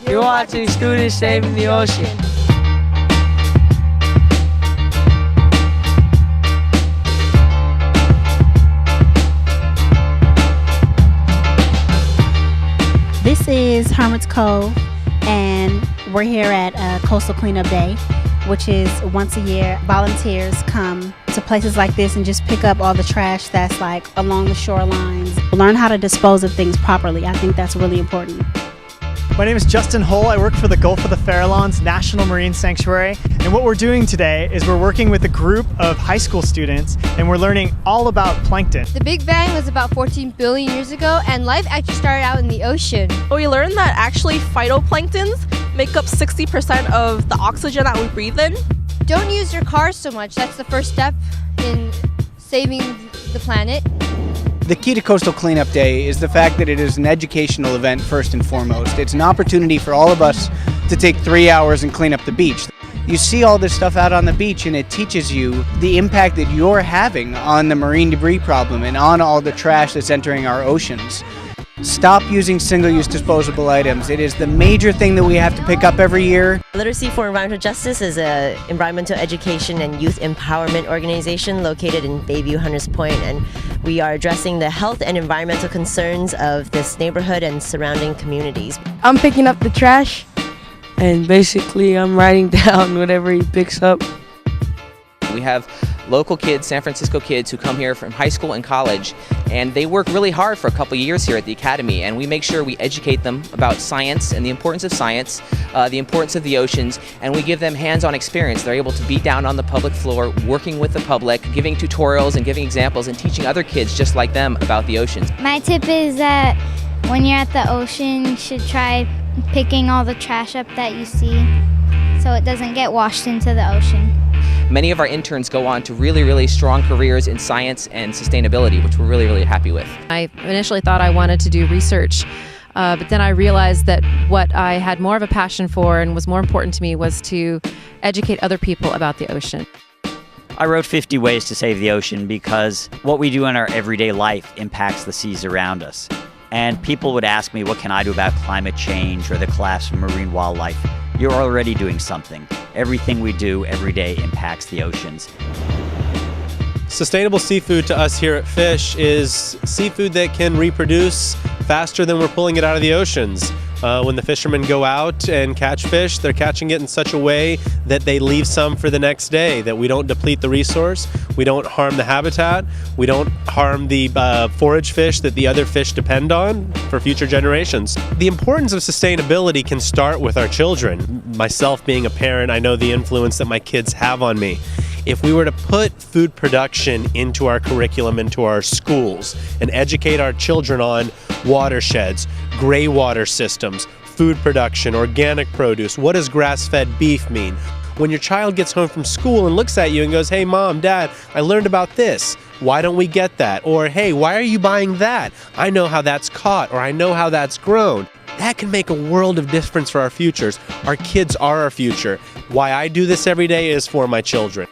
You're watching Students Saving the Ocean. This is Hermit's Cove, and we're here at Coastal Cleanup Day, which is once a year. Volunteers come to places like this and just pick up all the trash that's like along the shorelines. Learn how to dispose of things properly. I think that's really important. My name is Justin Hull. I work for the Gulf of the Farallones National Marine Sanctuary. And what we're doing today is we're working with a group of high school students, and we're learning all about plankton. The Big Bang was about 14 billion years ago, and life actually started out in the ocean. We learned that actually phytoplanktons make up 60% of the oxygen that we breathe in. Don't use your car so much. That's the first step in saving the planet. The key to Coastal Cleanup Day is the fact that it is an educational event first and foremost. It's an opportunity for all of us to take 3 hours and clean up the beach. You see all this stuff out on the beach and it teaches you the impact that you're having on the marine debris problem and on all the trash that's entering our oceans. Stop using single-use disposable items. It is the major thing that we have to pick up every year. Literacy for Environmental Justice is an environmental education and youth empowerment organization located in Bayview, Hunters Point, and we are addressing the health and environmental concerns of this neighborhood and surrounding communities. I'm picking up the trash, and basically I'm writing down whatever he picks up. We have local kids, San Francisco kids, who come here from high school and college, and they work really hard for a couple years here at the Academy, and we make sure we educate them about science and the importance of science, the importance of the oceans, and we give them hands-on experience. They're able to be down on the public floor, working with the public, giving tutorials and giving examples and teaching other kids just like them about the oceans. My tip is that when you're at the ocean, you should try picking all the trash up that you see so it doesn't get washed into the ocean. Many of our interns go on to really strong careers in science and sustainability, which we're really happy with. I initially thought I wanted to do research, but then I realized that what I had more of a passion for and was more important to me was to educate other people about the ocean. I wrote 50 Ways to Save the Ocean because what we do in our everyday life impacts the seas around us. And people would ask me, what can I do about climate change or the collapse of marine wildlife? You're already doing something. Everything we do every day impacts the oceans. Sustainable seafood to us here at Fish is seafood that can reproduce faster than we're pulling it out of the oceans. When the fishermen go out and catch fish, they're catching it in such a way that they leave some for the next day, that we don't deplete the resource, we don't harm the habitat, we don't harm the forage fish that the other fish depend on for future generations. The importance of sustainability can start with our children. Myself being a parent, I know the influence that my kids have on me. If we were to put food production into our curriculum, into our schools, and educate our children on watersheds, gray water systems, food production, organic produce, what does grass-fed beef mean? When your child gets home from school and looks at you and goes, hey mom, dad, I learned about this. Why don't we get that? Or hey, why are you buying that? I know how that's caught, or I know how that's grown. That can make a world of difference for our futures. Our kids are our future. Why I do this every day is for my children.